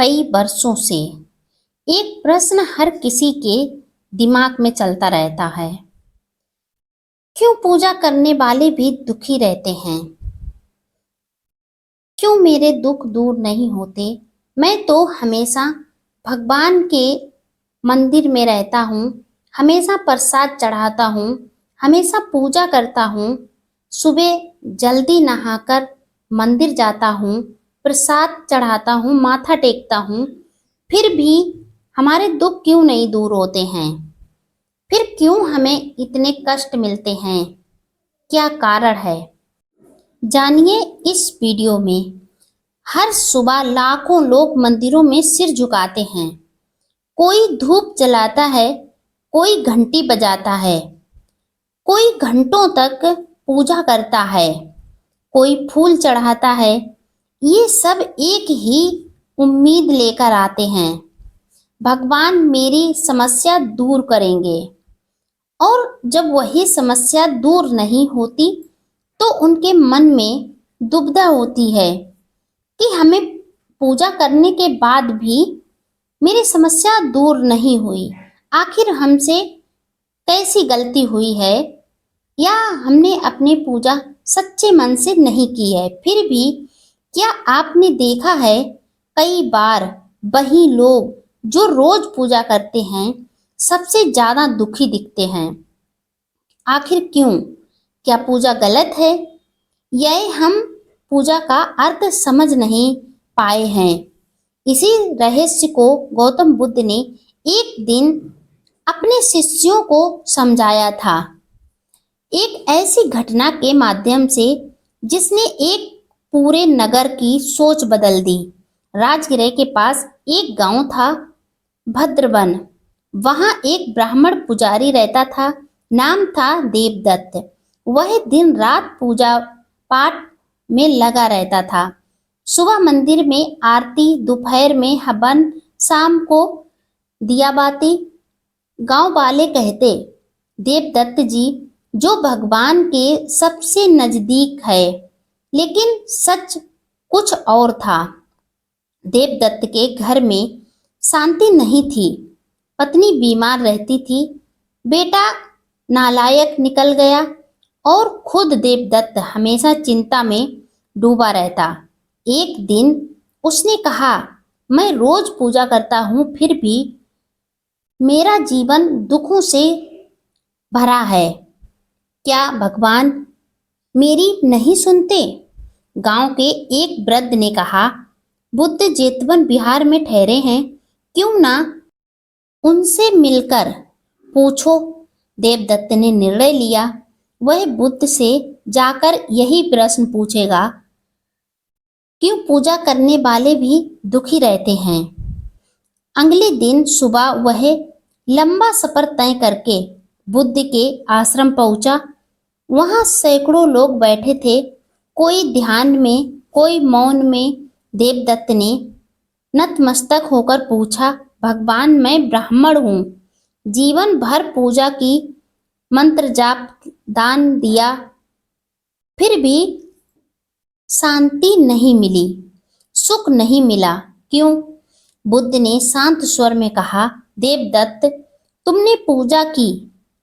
कई वर्षों से एक प्रश्न हर किसी के दिमाग में चलता रहता है। क्यों पूजा करने वाले भी दुखी रहते हैं? क्यों मेरे दुख दूर नहीं होते? मैं तो हमेशा भगवान के मंदिर में रहता हूँ, हमेशा प्रसाद चढ़ाता हूँ, हमेशा पूजा करता हूँ, सुबह जल्दी नहाकर मंदिर जाता हूँ, प्रसाद चढ़ाता हूँ, माथा टेकता हूँ, फिर भी हमारे दुख क्यों नहीं दूर होते हैं? फिर क्यों हमें इतने कष्ट मिलते हैं? क्या कारण है? जानिए इस वीडियो में। हर सुबह लाखों लोग मंदिरों में सिर झुकाते हैं। कोई धूप जलाता है, कोई घंटी बजाता है, कोई घंटों तक पूजा करता है, कोई फूल चढ़ाता है। ये सब एक ही उम्मीद लेकर आते हैं, भगवान मेरी समस्या दूर करेंगे। और जब वही समस्या दूर नहीं होती तो उनके मन में दुविधा होती है कि हमें पूजा करने के बाद भी मेरी समस्या दूर नहीं हुई। आखिर हमसे कैसी गलती हुई है, या हमने अपनी पूजा सच्चे मन से नहीं की है? फिर भी क्या आपने देखा है, कई बार वही लोग जो रोज पूजा करते हैं सबसे ज्यादा दुखी दिखते हैं। आखिर क्यों? क्या पूजा गलत है, या हम पूजा का अर्थ समझ नहीं पाए हैं? इसी रहस्य को गौतम बुद्ध ने एक दिन अपने शिष्यों को समझाया था, एक ऐसी घटना के माध्यम से जिसने एक पूरे नगर की सोच बदल दी। राजगृह के पास एक गांव था, भद्रवन। वहां एक ब्राह्मण पुजारी रहता था, नाम था देवदत्त। वह दिन रात पूजा पाठ में लगा रहता था। सुबह मंदिर में आरती, दोपहर में हवन, शाम को दियाबाती। गांव वाले कहते, देवदत्त जी जो भगवान के सबसे नजदीक है। लेकिन सच कुछ और था। देवदत्त के घर में शांति नहीं थी। पत्नी बीमार रहती थी, बेटा नालायक निकल गया, और खुद देवदत्त हमेशा चिंता में डूबा रहता। एक दिन उसने कहा, मैं रोज पूजा करता हूँ, फिर भी मेरा जीवन दुखों से भरा है। क्या भगवान मेरी नहीं सुनते? गांव के एक वृद्ध ने कहा, बुद्ध जेतवन बिहार में ठहरे हैं, क्यों ना उनसे मिलकर पूछो। देवदत्त ने निर्णय लिया, वह बुद्ध से जाकर यही प्रश्न पूछेगा, क्यों पूजा करने वाले भी दुखी रहते हैं? अगले दिन सुबह वह लंबा सफर तय करके बुद्ध के आश्रम पहुंचा। वहां सैकड़ों लोग बैठे थे, कोई ध्यान में, कोई मौन में। देवदत्त ने नतमस्तक होकर पूछा, भगवान मैं ब्राह्मण हूँ, जीवन भर पूजा की, मंत्र जाप, दान दिया, फिर भी शांति नहीं मिली, सुख नहीं मिला, क्यों? बुद्ध ने शांत स्वर में कहा, देवदत्त तुमने पूजा की,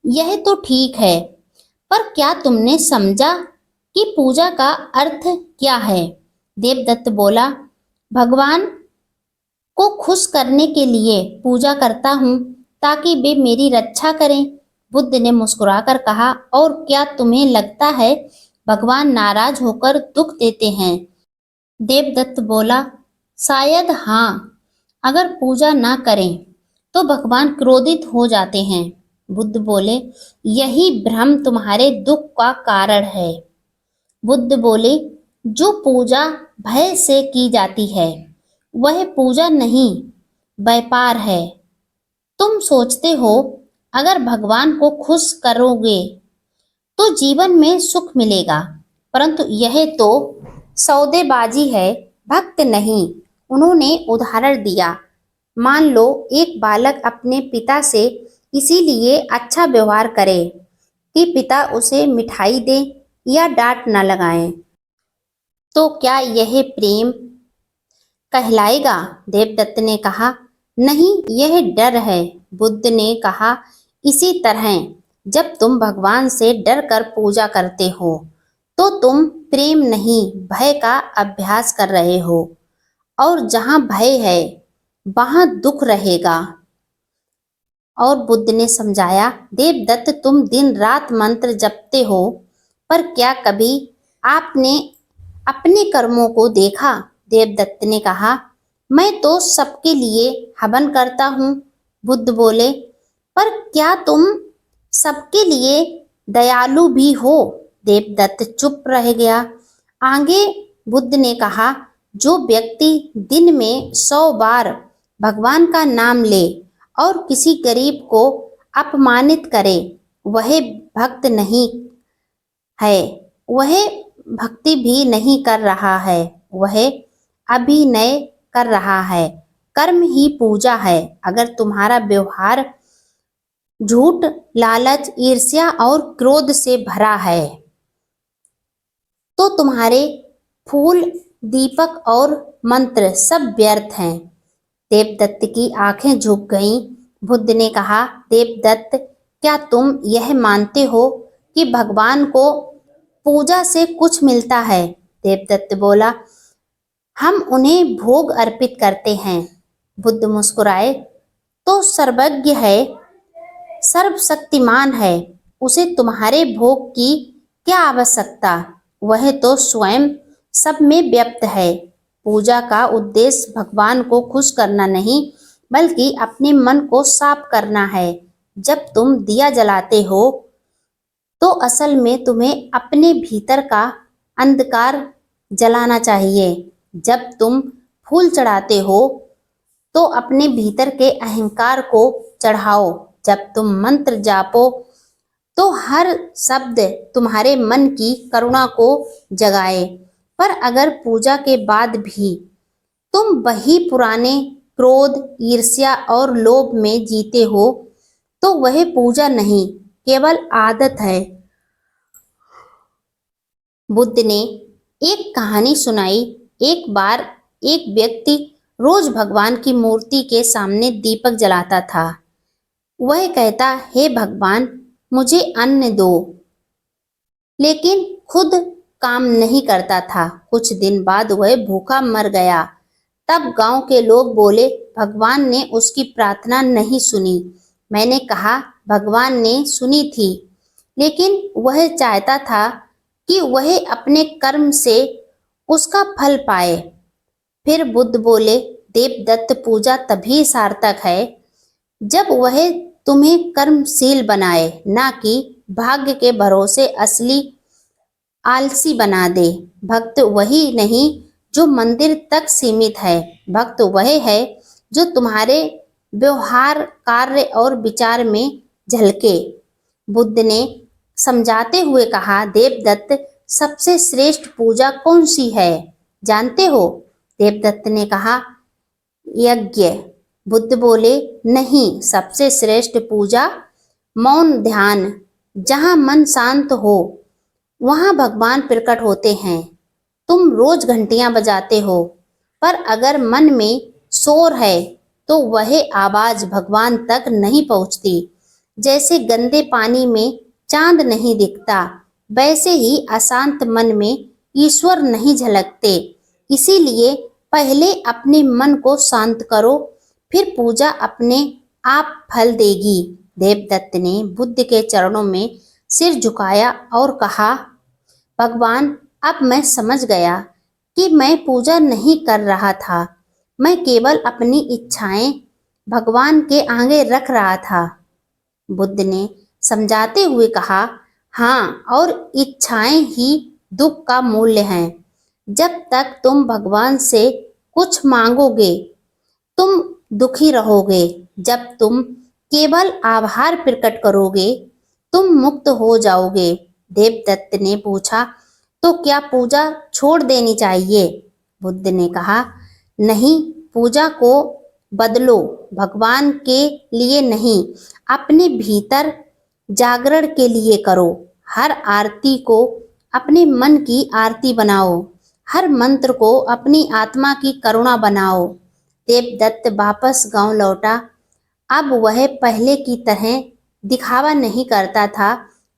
यह तो ठीक है, पर क्या तुमने समझा कि पूजा का अर्थ क्या है? देवदत्त बोला, भगवान को खुश करने के लिए पूजा करता हूँ, ताकि वे मेरी रक्षा करें। बुद्ध ने मुस्कुराकर कहा, और क्या तुम्हें लगता है भगवान नाराज होकर दुख देते हैं? देवदत्त बोला, शायद हाँ, अगर पूजा ना करें तो भगवान क्रोधित हो जाते हैं। बुद्ध बोले, यही भ्रम तुम्हारे दुख का कारण है। बुद्ध बोले, जो पूजा भय से की जाती है वह पूजा नहीं, व्यापार है। तुम सोचते हो अगर भगवान को खुश करोगे तो जीवन में सुख मिलेगा, परंतु यह तो सौदेबाजी है, भक्त नहीं। उन्होंने उदाहरण दिया, मान लो एक बालक अपने पिता से इसीलिए अच्छा व्यवहार करे कि पिता उसे मिठाई दे या डांट न लगाएं, तो क्या यह प्रेम कहलाएगा? देवदत्त ने कहा। नहीं, यह डर है। बुद्ध ने कहा, इसी तरह जब तुम भगवान से डर कर पूजा करते हो तो तुम प्रेम नहीं भय का अभ्यास कर रहे हो, और जहाँ भय है वहाँ दुख रहेगा। और बुद्ध ने समझाया, देवदत्त तुम दिन रात मंत्र जपते हो, पर क्या कभी आपने अपने कर्मों को देखा? देवदत्त ने कहा, मैं तो सबके लिए हवन करता हूँ। बुद्ध बोले, पर क्या तुम सबके लिए दयालु भी हो? देवदत्त चुप रह गया। आगे बुद्ध ने कहा, जो व्यक्ति दिन में 100 बार भगवान का नाम ले और किसी गरीब को अपमानित करे, वह भक्त नहीं है, वह भक्ति भी नहीं कर रहा है, वह अभिनय कर रहा है। कर्म ही पूजा है। अगर तुम्हारा व्यवहार झूठ, लालच, ईर्ष्या और क्रोध से भरा है तो तुम्हारे फूल, दीपक और मंत्र सब व्यर्थ हैं। देवदत्त की आंखें झुक गईं। बुद्ध ने कहा, देवदत्त क्या तुम यह मानते हो कि भगवान को पूजा से कुछ मिलता है? देवदत्त बोला, हम उन्हें भोग अर्पित करते हैं। बुद्ध मुस्कुराए, तो सर्वज्ञ है, सर्वशक्तिमान है, उसे तुम्हारे भोग की क्या आवश्यकता? वह तो स्वयं सब में व्याप्त है। पूजा का उद्देश्य भगवान को खुश करना नहीं, बल्कि अपने मन को साफ करना है। जब तुम दिया जलाते हो तो असल में तुम्हें अपने भीतर का अंधकार जलाना चाहिए। जब तुम फूल चढ़ाते हो तो अपने भीतर के अहंकार को चढ़ाओ। जब तुम मंत्र जापो तो हर शब्द तुम्हारे मन की करुणा को जगाए। पर अगर पूजा के बाद भी तुम वही पुराने क्रोध, ईर्ष्या और लोभ में जीते हो तो वह पूजा नहीं, केवल आदत है। बुद्ध ने एक कहानी सुनाई। एक बार एक व्यक्ति रोज भगवान की मूर्ति के सामने दीपक जलाता था। वह कहता, हे भगवान, मुझे अन्न दो, लेकिन खुद काम नहीं करता था। कुछ दिन बाद वह भूखा मर गया। तब गांव के लोग बोले, भगवान ने उसकी प्रार्थना नहीं सुनी। मैंने कहा, भगवान ने सुनी थी, लेकिन वह चाहता था कि वह अपने कर्म से उसका फल पाए। फिर बुद्ध बोले, देवदत्त पूजा तभी सार्थक है जब वह तुम्हें कर्मशील बनाए, ना कि भाग्य के भरोसे असली आलसी बना दे। भक्त वही नहीं जो मंदिर तक सीमित है, भक्त वह है जो तुम्हारे व्यवहार, कार्य और विचार में झलके। बुद्ध ने समझाते हुए कहा, देवदत्त सबसे श्रेष्ठ पूजा कौन सी है जानते हो? देवदत्त ने कहा, यज्ञ। बुद्ध बोले, नहीं, सबसे श्रेष्ठ पूजा मौन ध्यान। जहाँ मन शांत हो वहाँ भगवान प्रकट होते हैं। तुम रोज घंटियां बजाते हो, पर अगर मन में शोर है तो वह आवाज भगवान तक नहीं पहुंचती। जैसे गंदे पानी में चांद नहीं दिखता, वैसे ही अशांत मन में ईश्वर नहीं झलकते। इसीलिए पहले अपने मन को शांत करो, फिर पूजा अपने आप फल देगी। देवदत्त ने बुद्ध के चरणों में सिर झुकाया और कहा, भगवान, अब मैं समझ गया कि मैं पूजा नहीं कर रहा था, मैं केवल अपनी इच्छाएं भगवान के आगे रख रहा था। बुद्ध ने समझाते हुए कहा, हाँ, और इच्छाएं ही दुख का मूल्य हैं। जब तक तुम भगवान से कुछ मांगोगे तुम दुखी रहोगे। जब तुम केवल आभार प्रकट करोगे तुम मुक्त हो जाओगे। देवदत्त ने पूछा, तो क्या पूजा छोड़ देनी चाहिए? बुद्ध ने कहा, नहीं, पूजा को बदलो, भगवान के लिए नहीं, अपने भीतर जागरण के लिए करो। हर आरती को अपने मन की आरती बनाओ, हर मंत्र को अपनी आत्मा की करुणा बनाओ। देवदत्त वापस गांव लौटा। अब वह पहले की तरह दिखावा नहीं करता था।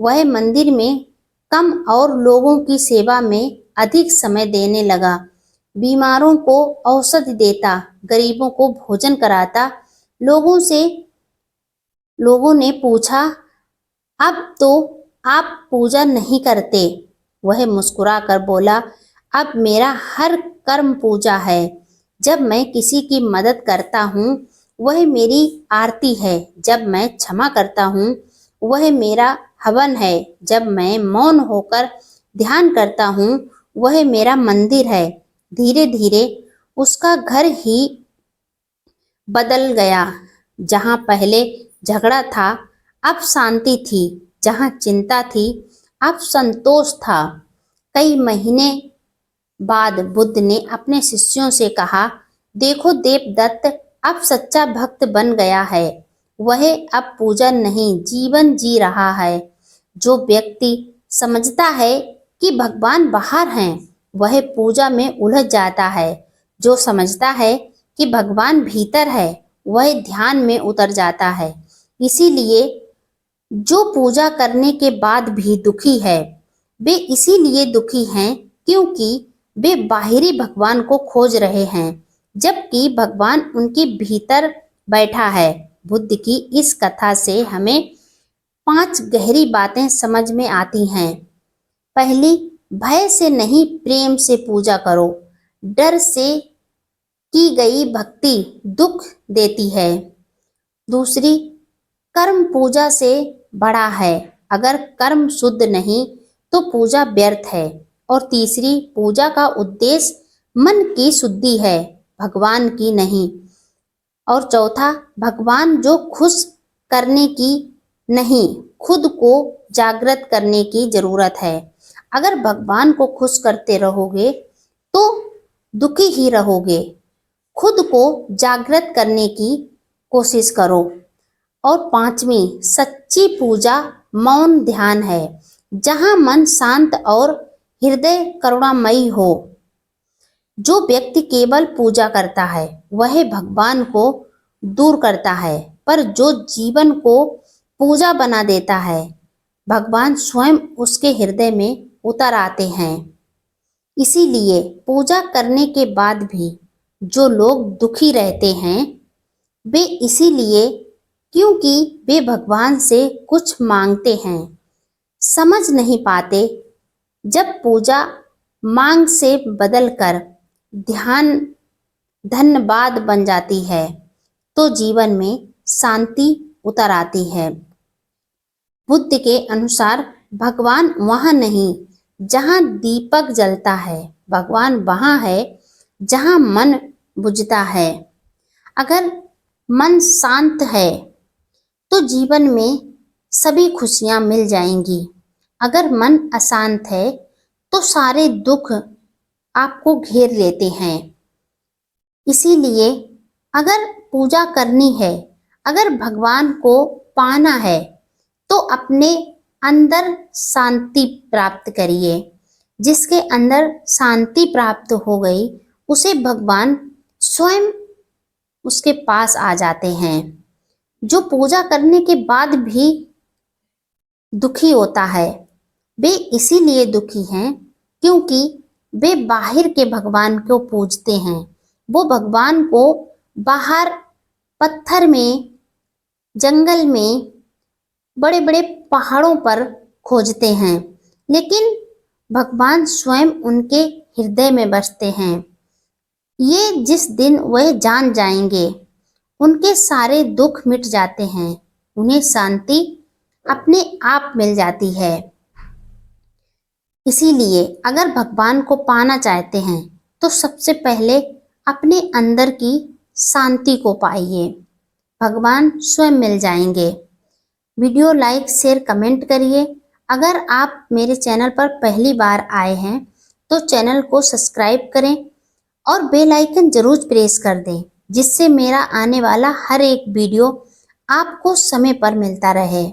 वह मंदिर में कम और लोगों की सेवा में अधिक समय देने लगा। बीमारों को औषधि देता, गरीबों को भोजन कराता। लोगों ने पूछा, अब तो आप पूजा नहीं करते? वह मुस्कुराकर बोला, अब मेरा हर कर्म पूजा है। जब मैं किसी की मदद करता हूँ वह मेरी आरती है। जब मैं क्षमा करता हूँ वह मेरा हवन है। जब मैं मौन होकर ध्यान करता हूँ वह मेरा मंदिर है। धीरे धीरे उसका घर ही बदल गया। जहाँ पहले झगड़ा था अब शांति थी। जहाँ चिंता थी अब संतोष था। कई महीने बाद बुद्ध ने अपने शिष्यों से कहा, देखो देवदत्त अब सच्चा भक्त बन गया है। वह अब पूजा नहीं जीवन जी रहा है। जो व्यक्ति समझता है कि भगवान बाहर हैं वह पूजा में उलझ जाता है। जो समझता है कि भगवान भीतर है वह ध्यान में उतर जाता है। इसीलिए जो पूजा करने के बाद भी दुखी है वे इसीलिए दुखी हैं क्योंकि वे बाहरी भगवान को खोज रहे हैं, जबकि भगवान उनके भीतर बैठा है। बुद्ध की इस कथा से हमें 5 गहरी बातें समझ में आती हैं। पहली, भय से नहीं प्रेम से पूजा करो। डर से की गई भक्ति दुख देती है। दूसरी, कर्म पूजा से बड़ा है। अगर कर्म शुद्ध नहीं तो पूजा व्यर्थ है। और तीसरी, पूजा का उद्देश्य मन की शुद्धि है, भगवान की नहीं। और चौथा, भगवान जो खुश करने की नहीं, खुद को जागृत करने की जरूरत है। अगर भगवान को खुश करते रहोगे तो दुखी ही रहोगे। खुद को जागृत करने की कोशिश करो। और पांचवी, सच्ची पूजा मौन ध्यान है, जहां मन शांत और हृदय करुणामयी हो। जो व्यक्ति केवल पूजा करता है वह भगवान को दूर करता है, पर जो जीवन को पूजा बना देता है भगवान स्वयं उसके हृदय में उतर आते हैं। इसीलिए पूजा करने के बाद भी जो लोग दुखी रहते हैं वे इसीलिए क्योंकि वे भगवान से कुछ मांगते हैं, समझ नहीं पाते। जब पूजा मांग से बदलकर ध्यान धन्यवाद बन जाती है तो जीवन में शांति उतर आती है। बुद्ध के अनुसार भगवान वहाँ नहीं जहाँ दीपक जलता है, भगवान वहाँ है जहाँ मन बुझता है। अगर मन शांत है तो जीवन में सभी खुशियां मिल जाएंगी। अगर मन अशांत है तो सारे दुख आपको घेर लेते हैं। इसीलिए अगर पूजा करनी है, अगर भगवान को पाना है तो अपने अंदर शांति प्राप्त करिए। जिसके अंदर शांति प्राप्त हो गई उसे भगवान स्वयं उसके पास आ जाते हैं। जो पूजा करने के बाद भी दुखी होता है वे इसीलिए दुखी हैं क्योंकि वे बाहर के भगवान को पूजते हैं। वो भगवान को बाहर पत्थर में, जंगल में, बड़े बड़े पहाड़ों पर खोजते हैं, लेकिन भगवान स्वयं उनके हृदय में बसते हैं। ये जिस दिन वह जान जाएंगे उनके सारे दुख मिट जाते हैं, उन्हें शांति अपने आप मिल जाती है। इसीलिए अगर भगवान को पाना चाहते हैं तो सबसे पहले अपने अंदर की शांति को पाइए, भगवान स्वयं मिल जाएंगे। वीडियो लाइक शेयर कमेंट करिए। अगर आप मेरे चैनल पर पहली बार आए हैं तो चैनल को सब्सक्राइब करें और बेल आइकन जरूर प्रेस कर दें, जिससे मेरा आने वाला हर एक वीडियो आपको समय पर मिलता रहे।